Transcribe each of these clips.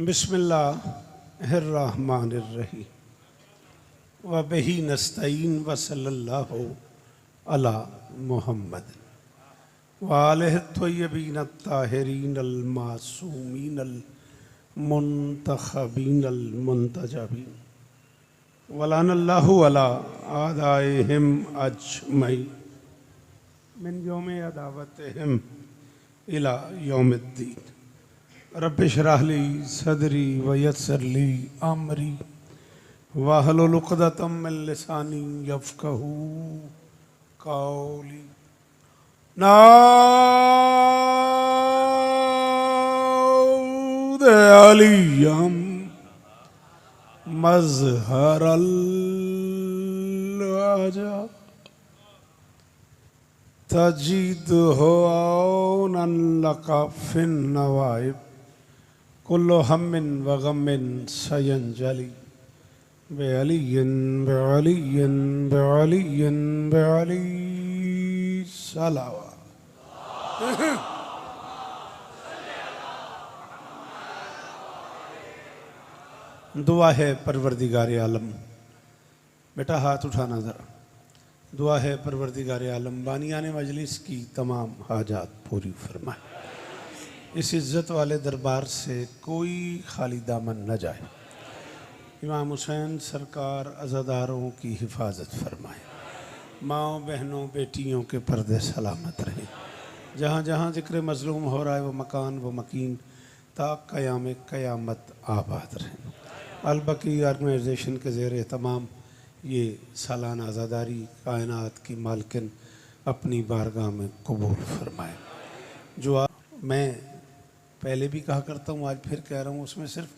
बिस्मिल्लाहिर्रहमानिर्रहीम व बिही नस्तईन व सल्लल्लाहु अला मुहम्मद व आलिहि त्वय्यबीन अत्ताहिरीन अल मासूमीन अल मुंतखबीन अल मुंतजबीन व लअनल्लाहु अला आदाइहिम अजमईन मिन यौमि अदावतिहिम इला यौमिद्दीन। रब्बि इश्रह ली सदरी व यस्सिर ली अमरी वाहलुल उक़दतम मिन लिसानी यफ़क़हू क़ौली। नाऊद अलियम मज़हरल अजब तजीदहु औनन लका फिन नवाइब कुल्लु हम्मिन व गम्मिन सयंजली बेअलियन बेअलियन बेअलियन बेअली सलावा। दुआ है परवरदिगार आलम, बेटा हाथ उठाना ज़रा। दुआ है परवरदिगार आलम बानियान मजलिस की तमाम हाजात पूरी फरमाए। इस इज़्ज़त वाले दरबार से कोई खाली दामन न जाए। इमाम हुसैन सरकार अज़ादारों की हिफाजत फरमाए। माँओं बहनों बेटियों के पर्दे सलामत रहें। जहाँ जहाँ ज़िक्र मज़लूम हो रहा है वो मकान वो मकीन ता क़याम क़यामत आबाद रहें। अल-बकी ऑर्गेनाइजेशन के ज़ेर तमाम ये सालाना आज़ादारी कायनात की मालकिन अपनी बारगाह में कबूल फरमाए। जो मैं पहले भी कहा करता हूँ, आज फिर कह रहा हूँ, उसमें सिर्फ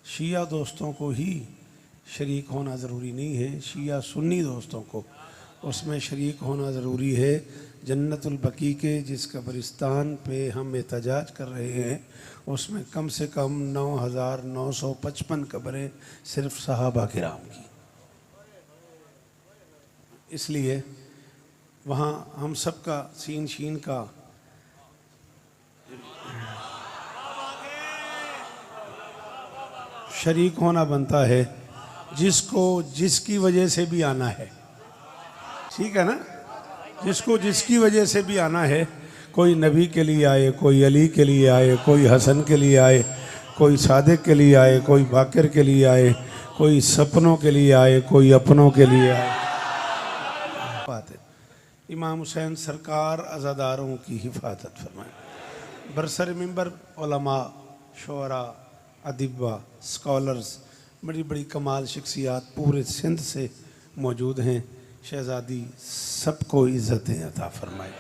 शिया दोस्तों को ही शरीक होना ज़रूरी नहीं है, शिया सुन्नी दोस्तों को उसमें शरीक होना ज़रूरी है। जन्नतुल बकी के जिस कब्रिस्तान पे हम एहतजाज कर रहे हैं उसमें कम से कम 9,955 कब्रें सिर्फ सहाबा किराम की। इसलिए वहाँ हम सब का सीन शीन का शरीक होना बनता है, जिसको जिसकी वजह से भी आना है, ठीक है ना, जिसको जिसकी वजह से भी आना है। कोई नबी के लिए आए, कोई अली के लिए आए, कोई हसन के लिए आए, कोई सादिक के लिए आए, कोई बाकर के लिए आए, कोई सपनों के लिए आए, कोई अपनों के लिए आए। बात है इमाम हुसैन सरकार अज़ादारों की हिफाजत फरमाए। बरसर मिंबर उलमा शुअरा अदिबा स्कॉलर्स बड़ी बड़ी कमाल शख्सियात पूरे सिंध से मौजूद हैं। शहज़ादी सबको इज़्ज़तें अता फरमाए।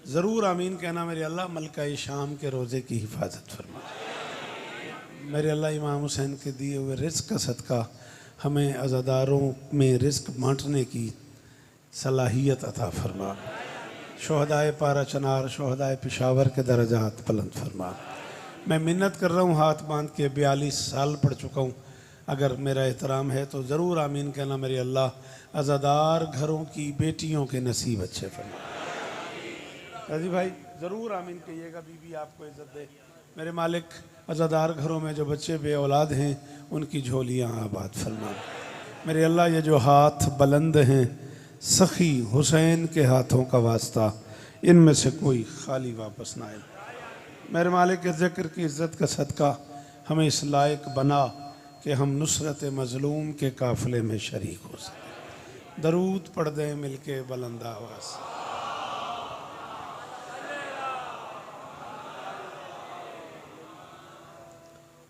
ज़रूर आमीन कहना मेरे अल्लाह। मलका शाम के रोज़े की हिफाजत फरमाए मेरे अल्लाह। इमाम हुसैन के दिए हुए रिज़्क़ का सदका हमें अज़ादारों में रिज़्क़ बाँटने की सलाहियत अता फरमा। शुहदाए पारा चनार शुहदाए पेशावर के दर्जात बुलंद फरमा। मैं मिन्नत कर रहा हूँ हाथ बांध के, 42 साल पढ़ चुका हूँ। अगर मेरा एहतराम है तो ज़रूर आमीन कहना मेरे अल्लाह। अज़ादार घरों की बेटियों के नसीब अच्छे फरमा। राजी भाई ज़रूर आमीन कहिएगा। बीबी आपको इज़्ज़त दे मेरे मालिक। अज़ादार घरों में जो बच्चे बे औलाद हैं उनकी झोलियाँ आबाद फरमा मेरे अल्लाह। ये जो हाथ बुलंद हैं सखी हुसैन के हाथों का वास्ता, इनमें से कोई खाली वापस ना आए मेरे मालिक। के ज़िक्र की इज़्ज़त का सदका हमें इस लायक बना कि हम नुसरत मज़लूम के काफ़िले में शरीक हो सकें। दरूद पढ़ दें मिलके बुलंद आवाज़।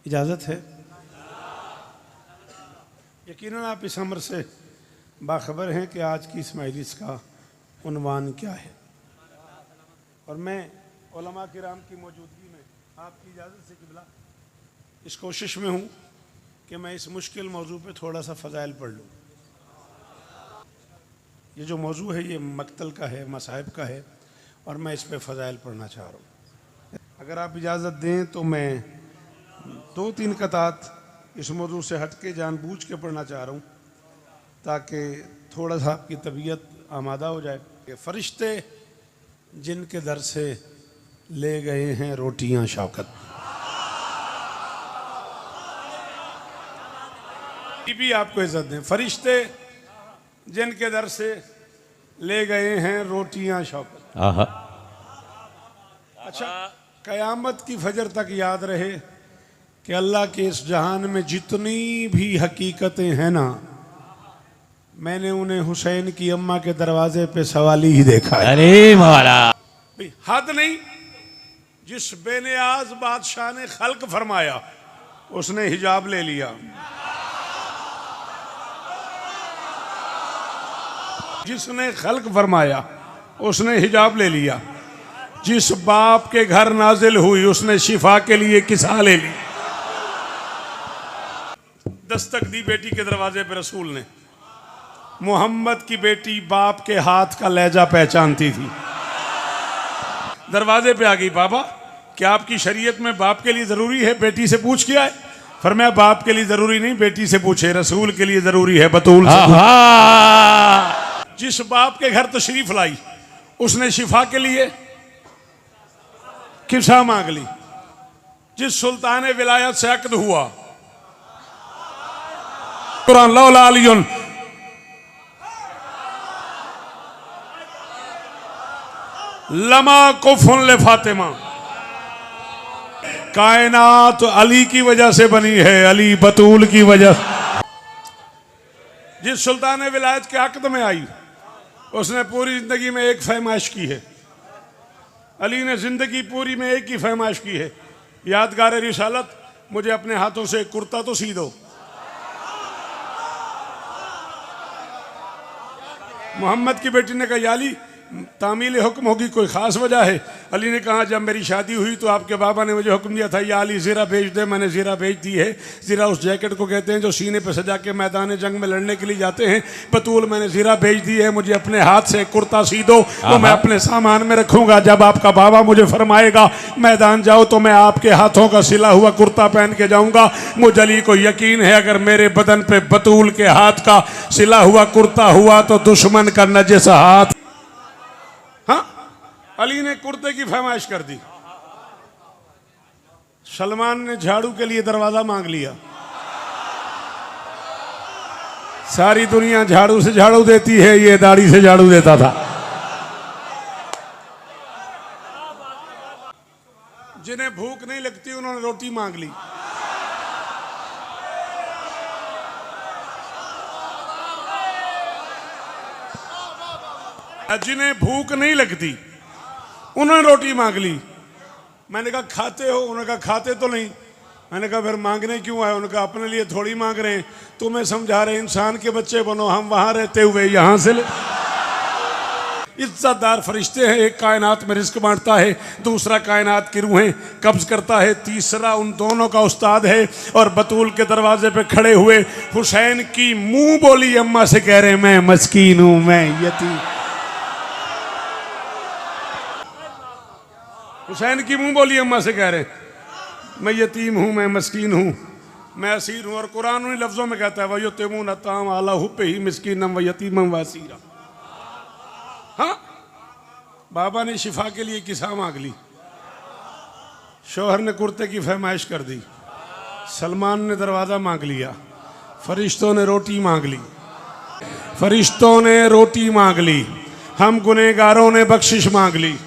इजाज़त है। यकीनन आप इस अमर से बाखबर हैं कि आज की इस मजलिस का उन्वान क्या है। और मैं उलमा किराम की मौजूदगी में आपकी इजाज़त से क़िबला इस कोशिश में हूँ कि मैं इस मुश्किल मौजू पे थोड़ा सा फ़ज़ाइल पढ़ लूँ। ये जो मौजू है ये मक्तल का है, मसाहिब का है, और मैं इस पे फ़ज़ाइल पढ़ना चाह रहा हूँ। अगर आप इजाज़त दें तो मैं 2-3 कतात इस मौजू से हट के जानबूझ के पढ़ना चाह रहा हूँ ताकि थोड़ा सा आपकी तबीयत आमादा हो जाए। कि फ़रिश्ते जिनके दर से ले गए हैं रोटियां शौकत। भी आपको इज्जत दें। फरिश्ते जिनके दर से ले गए हैं रोटियां शौकत। अच्छा, कयामत की फजर तक याद रहे कि अल्लाह के इस जहान में जितनी भी हकीकतें हैं ना, मैंने उन्हें हुसैन की अम्मा के दरवाजे पे सवाली ही देखा है। अरे मौला, हद नहीं। जिस बेनियाज बादशाह ने खल्क फरमाया उसने हिजाब ले लिया। जिसने खल्क फरमाया उसने हिजाब ले लिया। जिस बाप के घर नाजिल हुई उसने शिफा के लिए किसा ले ली। दस्तक दी बेटी के दरवाजे पे रसूल ने। मोहम्मद की बेटी बाप के हाथ का लहजा पहचानती थी। दरवाजे पे आ गई, बाबा क्या आपकी शरीयत में बाप के लिए जरूरी है बेटी से पूछ के आए? फरमाया बाप के लिए जरूरी नहीं, बेटी से पूछे, रसूल के लिए जरूरी है, बतूल से। जिस बाप के घर तशरीफ लाई उसने शिफा के लिए किसा मांग ली। जिस सुल्तान विलायत से अक्द हुआ, कुरान लौला अलियुन लमा कुफुन ले फातिमा, कायनात अली की वजह से बनी है, अली बतूल की वजह। जिस सुल्तान विलायत के अक्द में आई उसने पूरी जिंदगी में एक फरमाइश की है। अली ने जिंदगी पूरी में एक ही फरमाइश की है, यादगार रिसालत मुझे अपने हाथों से कुर्ता तो सी दो। मोहम्मद की बेटी ने कहा, या अली तामील हुक्म होगी, कोई खास वजह है? अली ने कहा, जब मेरी शादी हुई तो आपके बाबा ने मुझे हुक्म दिया था, या अली ज़ीरा भेज दे। मैंने ज़ीरा भेज दी है। ज़ीरा उस जैकेट को कहते हैं जो सीने पे सजा के मैदान जंग में लड़ने के लिए जाते हैं। बतूल मैंने ज़ीरा भेज दी है, मुझे अपने हाथ से कुर्ता सी दो, तो मैं अपने सामान में रखूंगा। जब आपका बाबा मुझे फरमाएगा मैदान जाओ तो मैं आपके हाथों का सिला हुआ कुर्ता पहन के जाऊंगा। मुझे अली को यकीन है अगर मेरे बदन पे बतूल के हाथ का सिला हुआ कुर्ता हुआ तो दुश्मन का नजिस हाथ। हाँ, अली ने कुर्ते की फरमाइश कर दी। सलमान ने झाड़ू के लिए दरवाजा मांग लिया। सारी दुनिया झाड़ू से झाड़ू देती है, ये दाढ़ी से झाड़ू देता था। जिन्हें भूख नहीं लगती उन्होंने रोटी मांग ली। जिन्हें भूख नहीं लगती उन्होंने रोटी मांग ली। मैंने कहा खाते हो? उन्होंने कहा खाते तो नहीं। मैंने कहा फिर मांगने क्यों आए? उन्होंने कहा अपने लिए थोड़ी मांग रहे हैं, तुम्हें समझा रहे इंसान के बच्चे बनो, हम वहां रहते हुए यहां से ले। इज्जतदार फरिश्ते हैं, एक कायनात में रिस्क बांटता है, दूसरा कायनात की रूहें कब्ज करता है, तीसरा उन दोनों का उस्ताद है। और बतूल के दरवाजे पे खड़े हुए हुसैन की मुंह बोली अम्मा से कह रहे हैं, मैं मस्कीन हूं, मैं यतीम। हुसैन की मुंह बोली अम्मा से कह रहे मैं यतीम हूं, मैं मस्कीन हूं, मैं असीर हूं। और कुरान उन्हीं लफ्जों में कहता है वयुतिमून अत्ताम अला हुब्बिही मिस्कीनम व यतीमम व असीरा। हाँ, बाबा ने शिफा के लिए किसा मांग ली, शौहर ने कुर्ते की फरमाइश कर दी, सलमान ने दरवाजा मांग लिया, फरिश्तों ने रोटी मांग ली, फरिश्तों ने रोटी मांग ली, हम गुनहगारों ने बख्शिश मांग ली,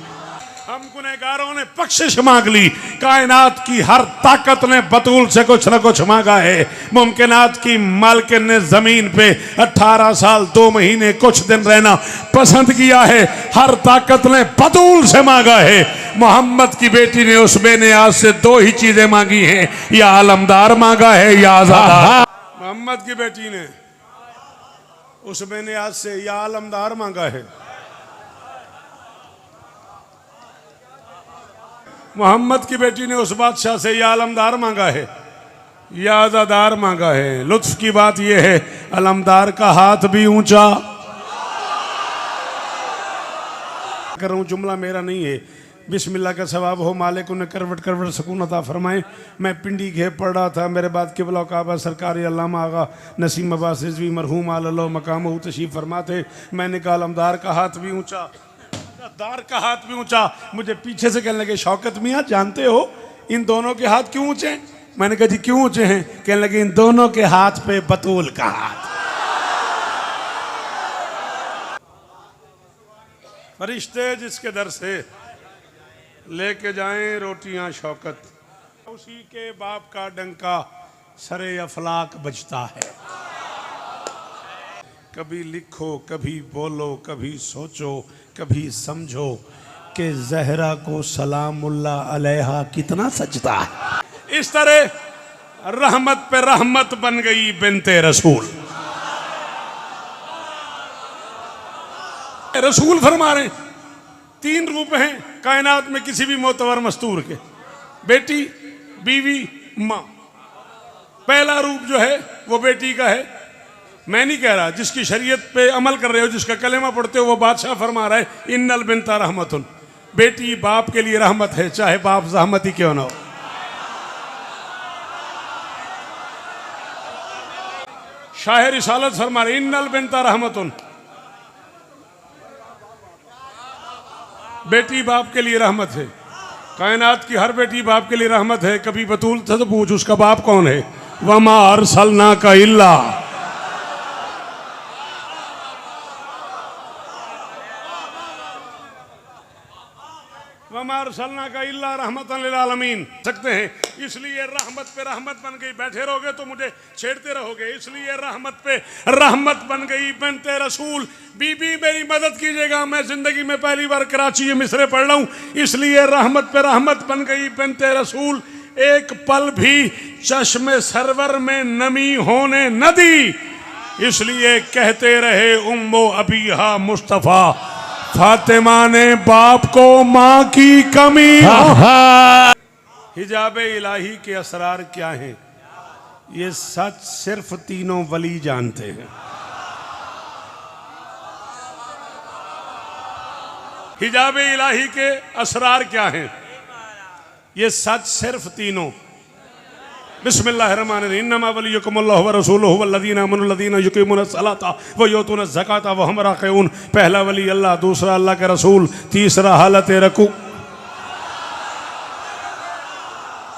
हम गुनहगारों ने बख्शिश मांग ली। कायनात की हर ताकत ने बतूल से कुछ न कुछ मांगा है। मुमकिनात की मालकिन ने जमीन पे 18 साल 2 महीने कुछ दिन रहना पसंद किया है। हर ताकत ने बतूल से मांगा है। मोहम्मद की बेटी ने उस बेनियाज से 2 ही चीजें मांगी हैं, या आलमदार मांगा है या आजादार। मोहम्मद की बेटी ने उस बेनियाज से या आलमदार मांगा है। मोहम्मद की बेटी ने उस बादशाह से या आलमदार मांगा है या आजादार मांगा है। लुत्फ की बात यह है आलमदार का हाथ भी ऊंचा। कर रहा हूं, जुमला मेरा नहीं है, बिस्मिल्लाह का सवाब हो, मालिक उन्हें करवट करवट सुकून अता फरमाए। मैं पिंडी घेप पढ़ रहा था, मेरे बाद किबला काबा सरकारी अल्लामा आगा नसीम अब्बास रिजवी मरहूम आलो मकाम तशरीफ फरमाते। मैंने कहा आलमदार का हाथ भी ऊंचा, दार का हाथ भी ऊंचा। मुझे पीछे से कहने लगे शौकत मियाँ जानते हो इन दोनों के हाथ क्यों ऊंचे? मैंने कहा जी क्यों ऊंचे हैं? कहने लगे इन दोनों के हाथ पे बतूल का हाथ। फरिश्ते जिसके दर से लेके जाएं रोटियां शौकत, उसी के बाप का डंका सरे अफलाक बजता है। कभी लिखो, कभी बोलो, कभी सोचो, कभी समझो कि जहरा को सलामुल्लाह अलैहा कितना सजदा है। इस तरह रहमत पे रहमत बन गई बिनते रसूल। रसूल फरमा रहे 3 रूप हैं कायनात में किसी भी मोतबर मस्तूर के, बेटी, बीवी, माँ। पहला रूप जो है वो बेटी का है। मैं नहीं कह रहा, जिसकी शरीयत पे अमल कर रहे हो, जिसका कलेमा पढ़ते हो, वो बादशाह फरमा रहा है इन्नल बिनता रहमतुन, बेटी बाप के लिए रहमत है, चाहे बाप ज़हमत ही क्यों ना हो। शाह रिसालत फरमा रहे इन्नल बिनता रहमतुन, बेटी बाप के लिए रहमत है। कायनात की हर बेटी बाप के लिए रहमत है। कभी बतूल से तो पूछ उसका बाप कौन है? वमा अरसलना का इल्ला, वमा अरसलना का इल्ला रहमतन लिल आलमीन। सकते हैं इसलिए रहमत पे रहमत बन गई। बैठे रहोगे तो मुझे छेड़ते रहोगे, इसलिए रहमत पे रहमत बन गई बिनते रसूल। बीबी मेरी मदद कीजिएगा, मैं जिंदगी में पहली बार कराची में मिसरे पढ़ रहा हूँ, इसलिए रहमत पे रहमत बन गई बिनते रसूल। एक पल भी चश्मे सरवर में नमी होने न दी, इसलिए कहते रहे उम्मो अबीहा मुस्तफा, फातिमा ने बाप को माँ की कमी। हिजाब इलाही के असरार क्या हैं? ये सच सिर्फ तीनों वली जानते हैं। हिजाब इलाही के असरार क्या हैं? ये सच सिर्फ तीनों। बिस्मिल्लाहिर्रहमानिर्रहीम। इन्नमा वलियुकुमुल्लाहु व रसूलुहु वल्लज़ीना आमनु लज़ीना युक़ीमूनस सलाता व युतूनस ज़काता व हुम राकिऊन। पहला वली अल्लाह, दूसरा अल्लाह के रसूल, तीसरा हालत रुकू,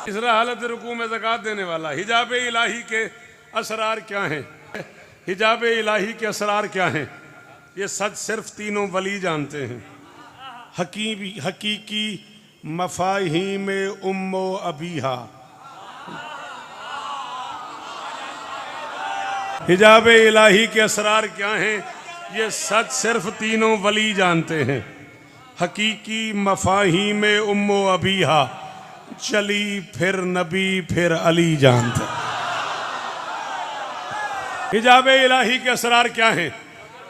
तीसरा हालत रुकू में ज़कात देने वाला। हिजाब इलाही के असरार क्या हैं? हिजाब इलाही के असरार क्या हैं? ये सच सिर्फ तीनों वली जानते हैं। हकीकी मफ़ाहीम उम्मो अबीहा, हिजाब इलाही के असरार क्या हैं? ये सच सिर्फ तीनों वली जानते हैं। हकीकी मफ़ाहीम उम्मो अबीहा, चली फिर नबी फिर अली जानते। हिजाब इलाही के असरार क्या हैं?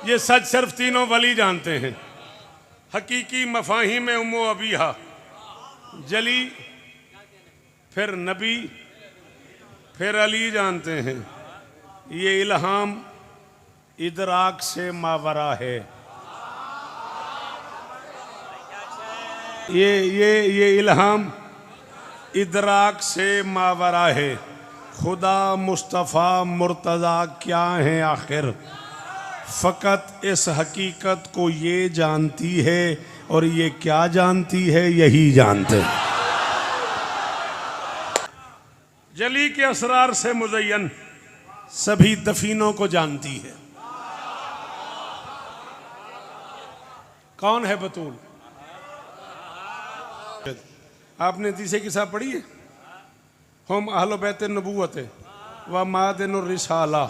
ये सच सिर्फ तीनों वली जानते हैं। हकीकी मफ़ाहीम उम्मो अबीहा, जली फिर नबी फिर अली जानते हैं। ये इल्हाम इदराक से मावरा है। ये इल्हाम इदराक से मावरा है। खुदा मुस्तफ़ा मुर्तज़ा क्या है आखिर? फ़कत इस हकीकत को ये जानती है, और ये क्या जानती है? यही जानते हैं। जली के असरार से मुज़य्यन सभी दफीनों को जानती है। कौन है बतूल? आपने तीसरे किताब पढ़ी है? हम अहले बैत नबूवत व मादन रिसाला।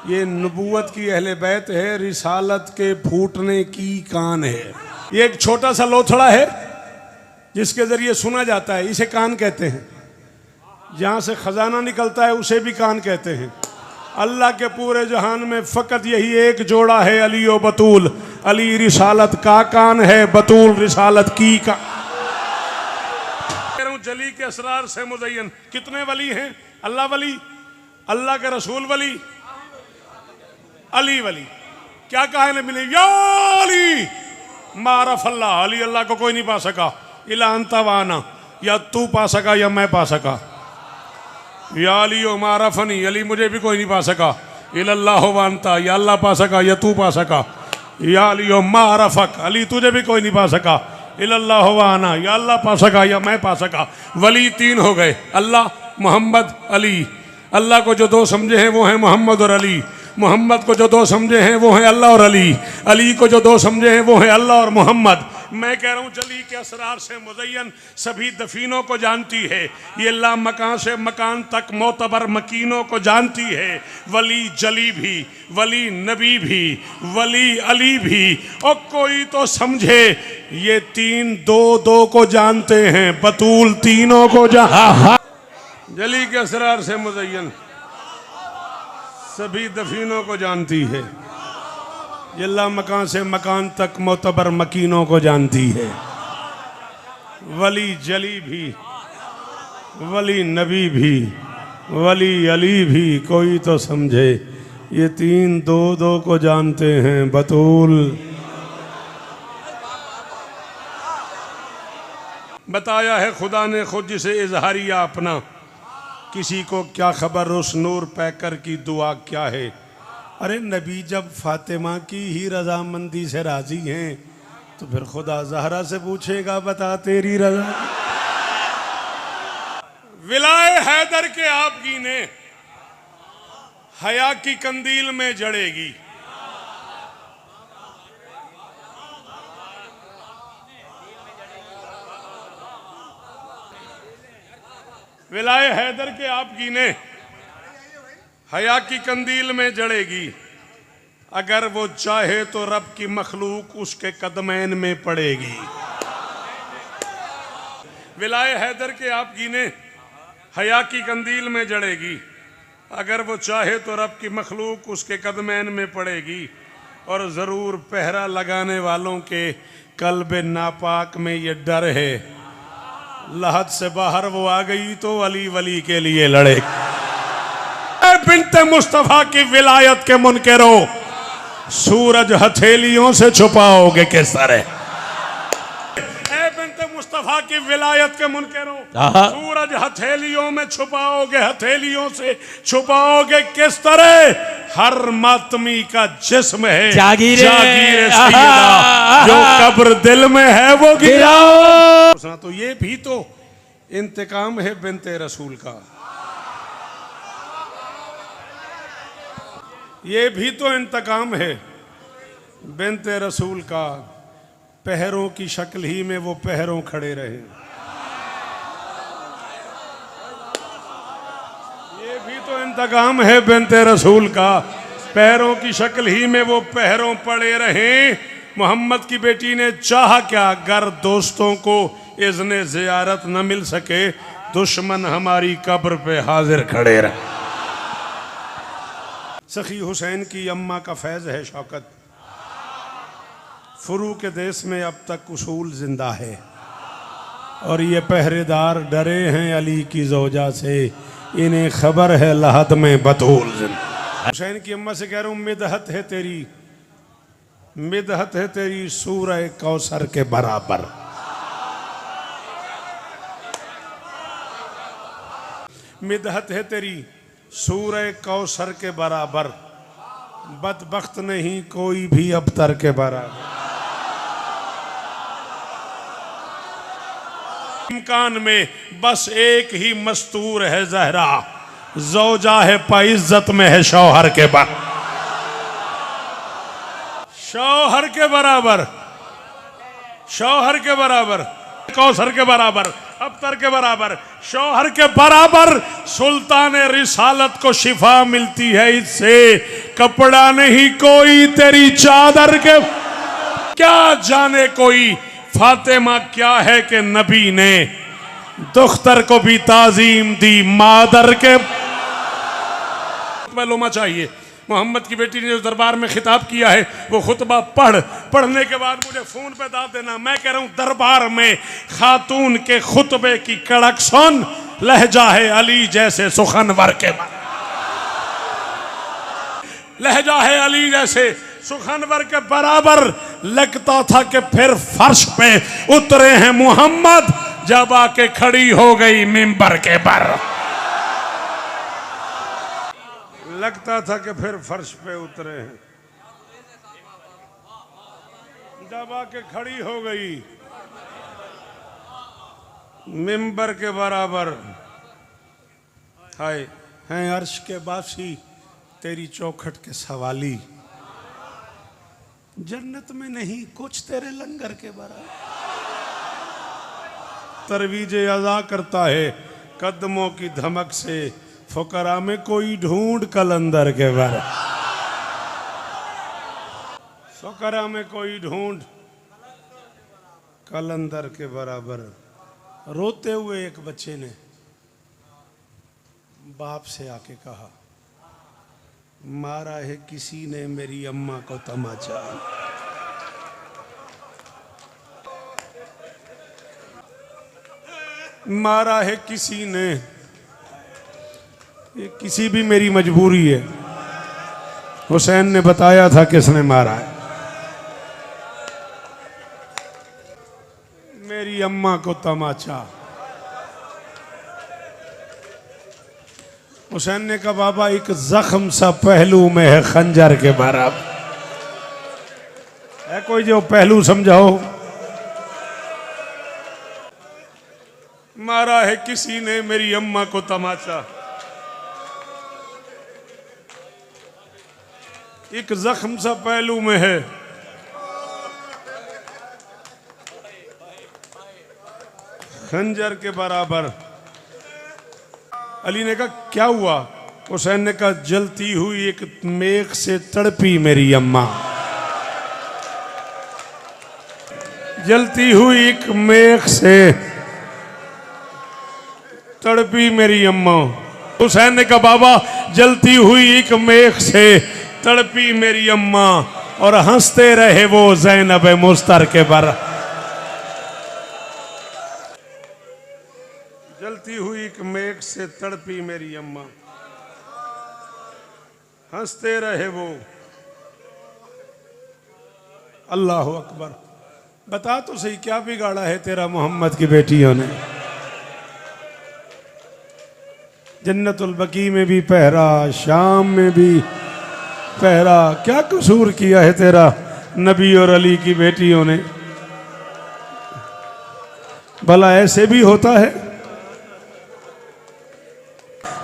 ये नबूवत की अहले बैत है, रिसालत के फूटने की कान है। ये एक छोटा सा लोथड़ा है जिसके जरिए सुना जाता है, इसे कान कहते हैं। जहाँ से खजाना निकलता है उसे भी कान कहते हैं। अल्लाह के पूरे जहान में फ़कत यही एक जोड़ा है, अली और बतूल। अली रिसालत का कान है, बतूल रिसालत की का। जली के असरार से मुज़य्यन कितने वली हैं? अल्लाह वली, अल्लाह के रसूल वली, अली वली। क्या कहा है नबी ने? या अली मारफ अल्लाह, अली अल्लाह को कोई नहीं पा सका, इला अंता वाना, या तू पा सका या मैं पा सका। या अली ओ मारफनी, अली मुझे भी कोई नहीं पा सका, इल्लल्लाहु वांता, या अल्लाह पा सका या तू पा सका। या अली ओ मारफक, अली तुझे भी कोई नहीं पा सका, इल्लल्लाहु वाना, या अल्लाह पा सका या मैं पा सका। वली 3 हो गए, अल्लाह, मोहम्मद अली। अल्लाह को जो दो समझे हैं वो हैं मोहम्मद और अली। मोहम्मद को जो दो समझे हैं वो हैं अल्लाह और अली। अली को जो दो समझे हैं वो हैं अल्लाह और मोहम्मद। मैं कह रहा हूँ जली के असरार से मुज़य्यन सभी दफीनों को जानती है। ये ला मकान से मकान तक मोतबर मकीनों को जानती है। वली जली भी, वली नबी भी, वली अली भी। और कोई तो समझे ये तीन दो दो को जानते हैं, बतूल तीनों को जली के असरार से मुज़य्यन सभी दफीनों को जानती है। ये ला मकान से मकान तक मोतबर मकीनों को जानती है। वली जली भी, वली नबी भी, वली अली भी। कोई तो समझे ये तीन दो दो को जानते हैं, बतूल। बताया है खुदा ने खुद जिसे इजहारिया अपना, किसी को क्या खबर उस नूर पैकर की दुआ क्या है। अरे नबी जब फातिमा की ही रजामंदी से राजी हैं तो फिर खुदा ज़हरा से पूछेगा बता तेरी रजा। विलाए हैदर के आप गिने हया की कंदील में जड़ेगी। विलाए हैदर के आप गिने हया की कंदील में जड़ेगी। अगर वो चाहे तो रब की मखलूक उसके कदमैन में पड़ेगी। विलाए हैदर के आप गिने हया की कंदील में जड़ेगी। अगर वो चाहे तो रब की मखलूक उसके कदमैन में पड़ेगी। और ज़रूर पहरा लगाने वालों के कल्ब नापाक में ये डर है, लहद से बाहर वो आ गई तो अली वली के लिए लड़े। बिन्ते मुस्तफा की विलायत के मुनकरो सूरज हथेलियों से छुपाओगे किस तरह। बिन्ते मुस्तफा की विलायत के मुनकरो सूरज हथेलियों में छुपाओगे, हथेलियों से छुपाओगे किस तरह। हर मातमी का जिस्म है जागीर सैयदा, जो कब्र दिल में है वो गिराओ। तो ये भी तो इंतकाम है बिन्ते रसूल का, ये भी तो इंतकाम है बिन्ते रसूल का। पहरों की शक्ल ही में वो पहरों खड़े रहे। ये भी तो इंतकाम है बिन्ते रसूल का, पैरों की शक्ल ही में वो पहरों पड़े रहे। मोहम्मद की बेटी ने चाहा क्या, गर दोस्तों को इज़्ने ज़ियारत न मिल सके, दुश्मन हमारी कब्र पे हाजिर खड़े रहे। सखी हुसैन की अम्मा का फैज़ है शौकत, फुरू के देश में अब तक उसूल जिंदा है। और ये पहरेदार डरे हैं अली की ज़ौजा से, इन्हें खबर है लहद में बतूल जिंदा। हुसैन की अम्मा से कह रहा हूँ मिदहत है तेरी, मिदहत है तेरी सूरह कौसर के बराबर। मिदहत है तेरी सूरह कौसर के बराबर, बदबख्त नहीं कोई भी अबतर के बराबर। इम्कान में बस एक ही मस्तूर है ज़हरा, ज़ौजा है पाइज़्ज़त में है शौहर के बराबर। शौहर के बराबर, शौहर के बराबर, कौसर के बराबर, अबतर के बराबर, शौहर के बराबर। सुल्तान रिसालत को शिफा मिलती है इससे, कपड़ा नहीं कोई तेरी चादर के। क्या जाने कोई फातिमा क्या है कि नबी ने दुख्तर को भी ताजीम दी मादर के। मालूम चाहिए मोहम्मद की बेटी ने जो दरबार में खिताब किया है वो खुतबा पढ़ने के बाद मुझे फोन पे दाद देना। मैं कह रहा हूँ दरबार में खातून के खुतबे की कड़क सुन, लहजा है अली जैसे सुखनवर के, लहजा है अली जैसे सुखनवर के बराबर। लगता था कि फिर फर्श पे उतरे हैं मोहम्मद, जब आके खड़ी हो गई मिंबर के पर। लगता था कि फिर फर्श पे उतरे हैं, जब आके खड़ी हो गई मिंबर के बराबर। हाय हैं अर्श के बासी तेरी चौखट के सवाली, जन्नत में नहीं कुछ तेरे लंगर के बराबर। तरवीजे अज़ा करता है कदमों की धमक से, फुकरा में कोई ढूंढ कलंदर के बराबर। फुकरा में कोई ढूंढ कलंदर के बराबर। रोते हुए एक बच्चे ने बाप से आके कहा, मारा है किसी ने मेरी अम्मा को तमाचा। मारा है किसी ने, ये किसी भी मेरी मजबूरी है। हुसैन ने बताया था किसने मारा है, मेरी अम्मा को तमाचा। हुसैन ने कहा बाबा एक जख्म सा पहलू में है खंजर के बराबर। है कोई जो पहलू समझाओ। मारा है किसी ने मेरी अम्मा को तमाचा, एक जख्म सा पहलू में है। खंजर के बराबर। अली ने कहा क्या हुआ? हुसैन ने कहा जलती हुई एक मेख से तड़पी मेरी अम्मा। जलती हुई एक मेख से तड़पी मेरी अम्मा। हुसैन ने कहा बाबा जलती हुई एक मेख से तड़पी मेरी अम्मा, और हंसते रहे वो ज़ैनब मुस्तर के बराबर। जलती हुई एक मेघ से तड़पी मेरी अम्मा, हंसते रहे वो। अल्लाह अकबर। बता तो सही क्या बिगाड़ा है तेरा मोहम्मद की बेटियों ने? जन्नतुल बकी में भी पहरा, शाम में भी पहरा, क्या कसूर किया है तेरा नबी और अली की बेटियों ने? भला ऐसे भी होता है?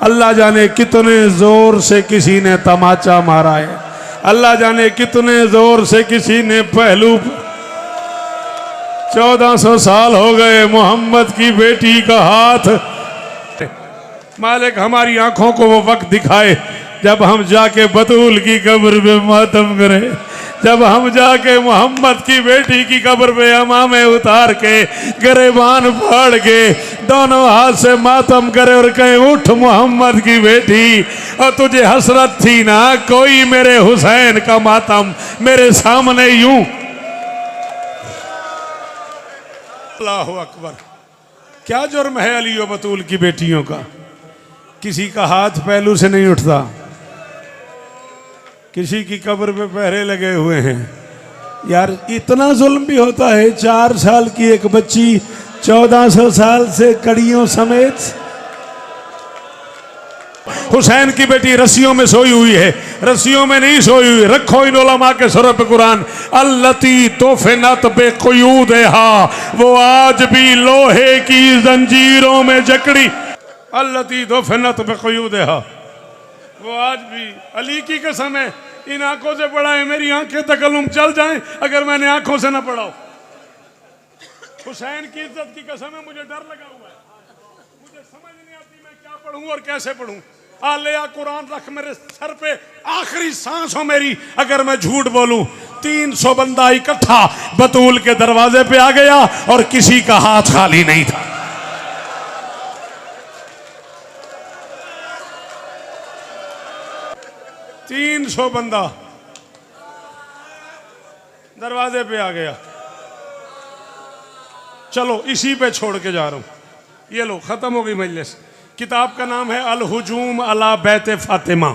अल्लाह जाने कितने जोर से किसी ने तमाचा मारा है, अल्लाह जाने कितने जोर से किसी ने पहलू। 1400 साल हो गए मोहम्मद की बेटी का हाथ। मालिक हमारी आंखों को वो वक्त दिखाए जब हम जाके बतूल की कब्र पे मातम करें, जब हम जाके मोहम्मद की बेटी की कब्र पे अमामे उतार के गिरेबान फाड़ के दोनों हाथ से मातम करे और कहे उठ मोहम्मद की बेटी। और तुझे हसरत थी ना कोई मेरे हुसैन का मातम मेरे सामने यूं। अल्लाहु अकबर। क्या जुर्म है अली और बतूल की बेटियों का? किसी का हाथ पहलू से नहीं उठता, किसी की कब्र पे पहरे लगे हुए हैं। यार इतना जुल्म भी होता है? 4 साल की एक बच्ची 1400 साल से कड़ियों समेत। हुसैन की बेटी रस्सियों में सोई हुई है, रस्सियों में नहीं सोई हुई। रखो इन उलमा के सुर पे कुरान। अल्लती तोफिनत बेक़ुयूदहा, वो आज भी लोहे की जंजीरों में जकड़ी। अल्लती तोफिनत बेक़ुयूदहा, वो आज भी। अली की कसम है इन आंखों से पढ़ा है, मेरी आंखें तकल्लुम चल जाएं अगर मैंने आंखों से ना पढ़ा हो। हुसैन की इज्जत की कसम है, मुझे डर लगा हुआ है, मुझे समझ नहीं आती मैं क्या पढ़ूं और कैसे पढ़ूं। आलिया कुरान रख मेरे सर पे, आखिरी सांस हो मेरी अगर मैं झूठ बोलूं। 300 बंदा इकट्ठा बतूल के दरवाजे पे आ गया और किसी का हाथ खाली नहीं था। तीन 300 बंदा दरवाजे पे आ गया। चलो इसी पे छोड़ के जा रहा हूं। ये लो खत्म हो गई मजलिस। किताब का नाम है अल हुजूम अला बैत फातिमा।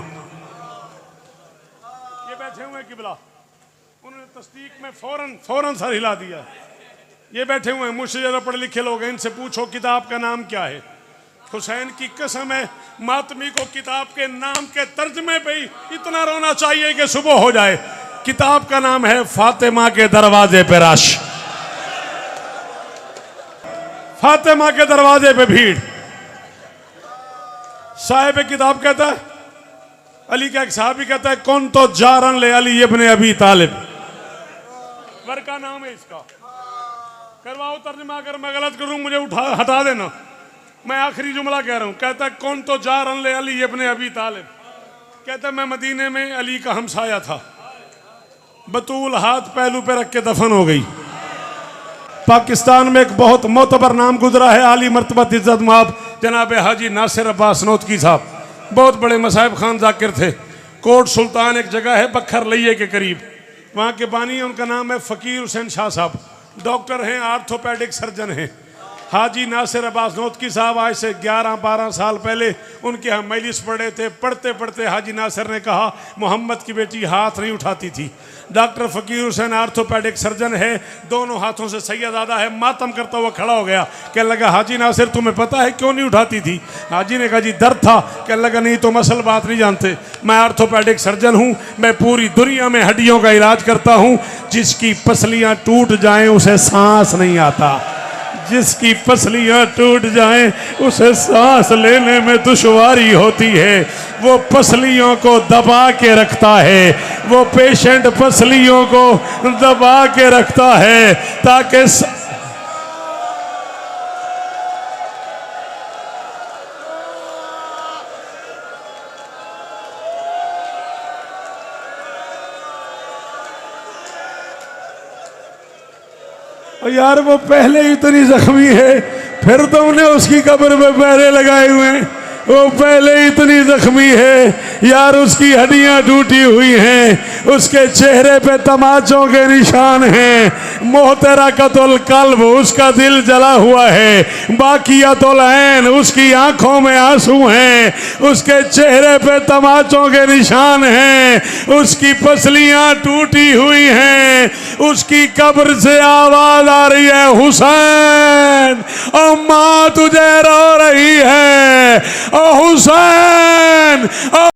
ये बैठे हुए किबला, उन्होंने तस्दीक में फौरन सर हिला दिया। ये बैठे हुए मुझसे ज्यादा पढ़े लिखे लोग हैं, इनसे पूछो किताब का नाम क्या है। हुसैन की कसम है मातमी को किताब के नाम के तर्जमे पे ही इतना रोना चाहिए कि सुबह हो जाए। किताब का नाम है फातिमा के दरवाजे पे रश। फातिमा के दरवाजे पे भीड़। साहिब किताब कहता है, अली का एक साहबी कहता है, कौन तो जारन ले अली इब्ने अबी तालिब, वर का नाम है इसका, करवाओ तर्जुमा। अगर मैं गलत करूं मुझे हटा देना, मैं आखिरी जुमला कह रहा हूं। कहता है कौन तो जारन ले अली इब्ने अबी तालिब, कहता है मैं मदीने में अली का हमसाया था, बतूल हाथ पहलू पे रख के दफन हो गई। पाकिस्तान में एक बहुत मोतबर नाम गुजरा है, आली मर्तबत इज्जत माब जनाब हाजी नासिर अब्बास नौतकी साहब, बहुत बड़े मसाहिब खान जाकिर थे। कोट सुल्तान एक जगह है बखर लइये के करीब, वहाँ के बानी है, उनका नाम है फ़कीर हुसैन शाह साहब, डॉक्टर हैं, आर्थोपैडिक सर्जन हैं। हाजी नासिर अब्बास नौतकी साहब आज से 11-12 साल पहले उनके यहाँ मजलिस पढ़े थे। पढ़ते पढ़ते हाजी नासिर ने कहा मोहम्मद की बेटी हाथ नहीं उठाती थी। डॉक्टर फ़कीर हुसैन आर्थोपैडिक सर्जन है, दोनों हाथों से सैयदादा है, मातम करता हुआ खड़ा हो गया। कहने लगा हाजी नासिर तुम्हें पता है क्यों नहीं उठाती थी? हाजी ने कहा जी दर्द था। कहने लगा नहीं तुम असल बात नहीं जानते, मैं आर्थोपैडिक सर्जन हूँ, मैं पूरी दुनिया में हड्डियों का इलाज करता हूँ। जिसकी पसलियाँ टूट जाएँ उसे सांस नहीं आता, जिसकी पसलियां टूट जाएं उसे सांस लेने में दुश्वारी होती है। वो पसलियों को दबा के रखता है, वो पेशेंट पसलियों को दबा के रखता है ताकि यार वो पहले ही इतनी जख्मी है, फिर तुमने उसकी कब्र में पैरे लगाए हुए हैं। वो पहले ही इतनी जख्मी है यार, उसकी हड्डियां टूटी हुई हैं, उसके चेहरे पे तमाचों के निशान हैं। मोहतरकतुल कल्ब, उसका दिल जला हुआ है। बाकियतुल ऐन, उसकी आंखों में आंसू हैं, उसके चेहरे पे तमाचों के निशान हैं, उसकी पसलियां टूटी हुई हैं। उसकी कब्र से आवाज आ रही है हुसैन, अम्मा तुझे रो रही है, ओ हुसैन।